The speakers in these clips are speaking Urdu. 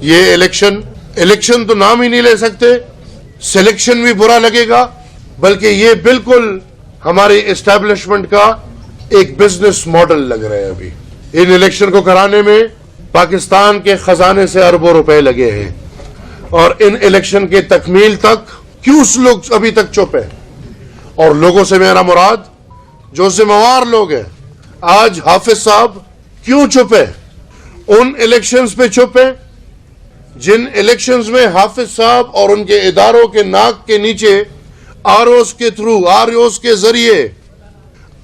یہ الیکشن تو نام ہی نہیں لے سکتے, سلیکشن بھی برا لگے گا, بلکہ یہ بالکل ہماری اسٹیبلشمنٹ کا ایک بزنس ماڈل لگ رہا ہے. ابھی ان الیکشن کو کرانے میں پاکستان کے خزانے سے اربوں روپے لگے ہیں, اور ان الیکشن کے تکمیل تک کیوں لوگ ابھی تک چپ ہیں؟ اور لوگوں سے میرا مراد جو ذمہ وار لوگ ہیں. آج حافظ صاحب کیوں چپ ہے؟ ان الیکشنز پہ چپ ہے جن الیکشنز میں حافظ صاحب اور ان کے اداروں کے ناک کے نیچے آر اوز کے ذریعے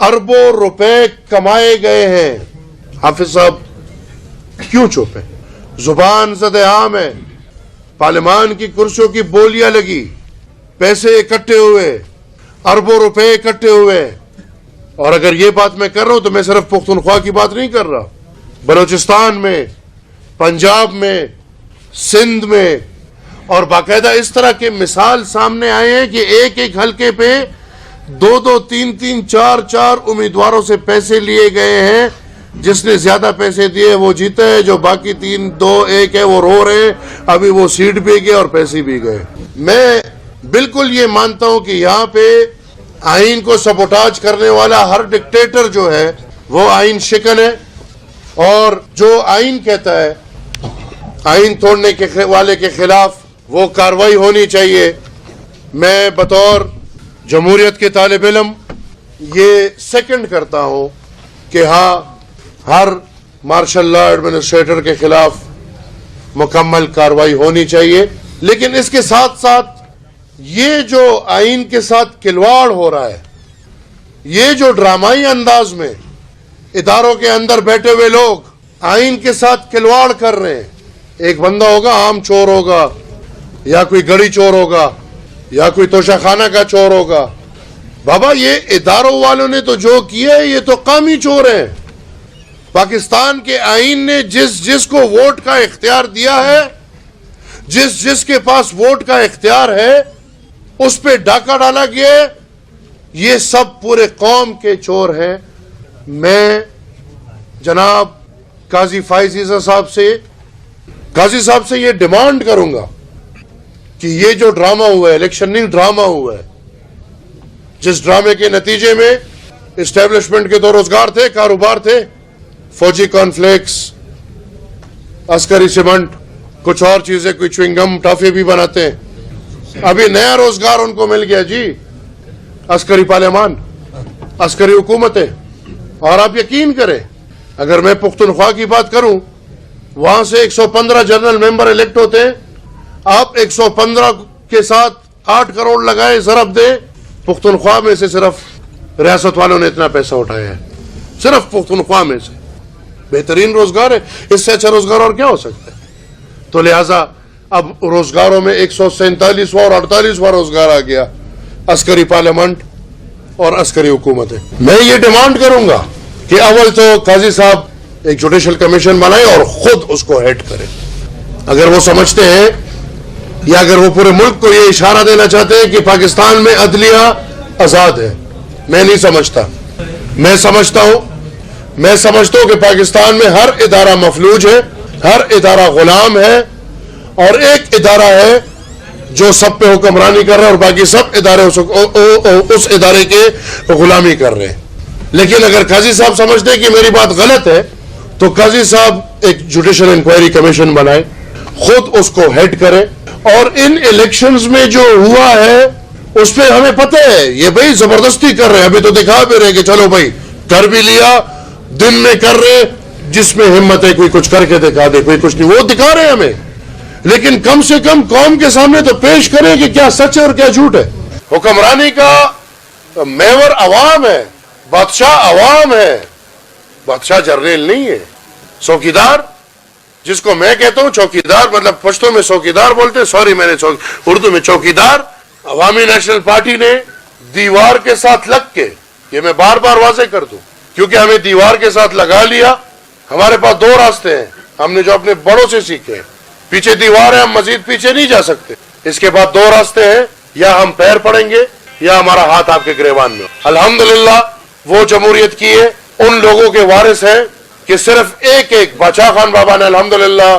اربوں روپے کمائے گئے ہیں. حافظ صاحب کیوں چپ ہے؟ زبان زد عام ہے, پارلیمان کی کرسیوں کی بولیاں لگی, پیسے اکٹھے ہوئے, اربوں روپے اکٹھے ہوئے. اور اگر یہ بات میں کر رہا ہوں تو میں صرف پختونخوا کی بات نہیں کر رہا, بلوچستان میں, پنجاب میں, سندھ میں, اور باقاعدہ اس طرح کے مثال سامنے آئے ہیں کہ ایک ایک حلقے پہ 2-2, 3-3, 4-4 امیدواروں سے پیسے لیے گئے ہیں. جس نے زیادہ پیسے دیے وہ جیتا ہے, جو باقی 3-2-1 ہے وہ رو رہے ہیں. ابھی وہ سیٹ بھی گئے اور پیسے بھی گئے. میں بالکل یہ مانتا ہوں کہ یہاں پہ آئین کو سبوٹاج کرنے والا ہر ڈکٹیٹر جو ہے وہ آئین شکن ہے, اور جو آئین کہتا ہے آئین توڑنے کے والے کے خلاف وہ کاروائی ہونی چاہیے. میں بطور جمہوریت کے طالب علم یہ سیکنڈ کرتا ہوں کہ ہاں ہر مارشل لا ایڈمنسٹریٹر کے خلاف مکمل کاروائی ہونی چاہیے. لیکن اس کے ساتھ ساتھ یہ جو آئین کے ساتھ کھلواڑ ہو رہا ہے, یہ جو ڈرامائی انداز میں اداروں کے اندر بیٹھے ہوئے لوگ آئین کے ساتھ کھلواڑ کر رہے ہیں. ایک بندہ ہوگا عام چور ہوگا, یا کوئی گڑی چور ہوگا, یا کوئی توشہ خانہ کا چور ہوگا. بابا یہ اداروں والوں نے تو جو کیا ہے یہ تو قومی چور ہیں. پاکستان کے آئین نے جس کو ووٹ کا اختیار دیا ہے, جس کے پاس ووٹ کا اختیار ہے, اس پہ ڈاکہ ڈالا گیا ہے. یہ سب پورے قوم کے چور ہیں. میں جناب قاضی فائز عیسی صاحب سے یہ ڈیمانڈ کروں گا کہ یہ جو ڈرامہ ہوا ہے, الیکشن نہیں ڈرامہ ہوا ہے, جس ڈرامے کے نتیجے میں اسٹیبلشمنٹ کے تو روزگار تھے, کاروبار تھے, فوجی کارنفلیکس, عسکری سیمنٹ, کچھ اور چیزیں, کوئی چوئنگم ٹافی بھی بناتے ہیں. ابھی نیا روزگار ان کو مل گیا جی, عسکری پارلیمان, عسکری حکومتیں. اور آپ یقین کریں, اگر میں پختونخوا کی بات کروں, وہاں سے 115 جنرل ممبر الیکٹ ہوتے ہیں. آپ 115 کے ساتھ 8 کروڑ لگائے, ضرب دے, پختونخوا میں سے صرف ریاست والوں نے اتنا پیسہ اٹھایا ہے, صرف پختونخوا میں سے. بہترین روزگار ہے, اس سے اچھا روزگار اور کیا ہو سکتا ہے؟ تو لہٰذا اب روزگاروں میں 147واں اور 48واں روزگار آ گیا, عسکری پارلیمنٹ اور عسکری حکومت ہے. میں یہ ڈیمانڈ کروں گا کہ اول تو قاضی صاحب ایک جوڈیشل کمیشن بنائے اور خود اس کو ہیڈ کرے. اگر وہ سمجھتے ہیں یا اگر وہ پورے ملک کو یہ اشارہ دینا چاہتے ہیں کہ پاکستان میں عدلیہ آزاد ہے, میں نہیں سمجھتا. میں سمجھتا ہوں کہ پاکستان میں ہر ادارہ مفلوج ہے, ہر ادارہ غلام ہے, اور ایک ادارہ ہے جو سب پہ حکمرانی کر رہا ہے اور باقی سب ادارے اس ادارے کے غلامی کر رہے ہیں. لیکن اگر قاضی صاحب سمجھتے ہیں کہ میری بات غلط ہے تو قاضی صاحب ایک جوڈیشل انکوائری کمیشن بنائے, خود اس کو ہیڈ کرے. اور ان الیکشنز میں جو ہوا ہے اس پہ ہمیں پتہ ہے یہ بھائی زبردستی کر رہے ہیں. ابھی تو دکھا بھی رہے کہ چلو بھائی کر بھی لیا, دن میں کر رہے, جس میں ہمت ہے کوئی کچھ کر کے دکھا دے, کوئی کچھ نہیں, وہ دکھا رہے ہیں ہمیں. لیکن کم سے کم قوم کے سامنے تو پیش کریں کہ کیا سچ ہے اور کیا جھوٹ ہے. حکمرانی کا محور عوام ہے, بادشاہ عوام ہے, بادشاہ جرنیل نہیں ہے. چوکیدار, جس کو میں کہتا ہوں چوکیدار, مطلب پشتو میں چوکیدار بولتے, سوری میں نے اردو میں چوکیدار. عوامی نیشنل پارٹی نے دیوار کے ساتھ لگ کے, یہ میں بار بار واضح کر دوں کیونکہ ہمیں دیوار کے ساتھ لگا لیا. ہمارے پاس 2 راستے ہیں, ہم نے جو اپنے بڑوں سے سیکھے. پیچھے دیوار ہے, ہم مزید پیچھے نہیں جا سکتے. اس کے بعد 2 راستے ہیں, یا ہم پیر پڑیں گے یا ہمارا ہاتھ آپ کے گریبان میں. الحمدللہ وہ جمہوریت کی ہے, ان لوگوں کے وارث ہیں کہ صرف ایک باچا خان بابا نے الحمدللہ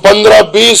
15-20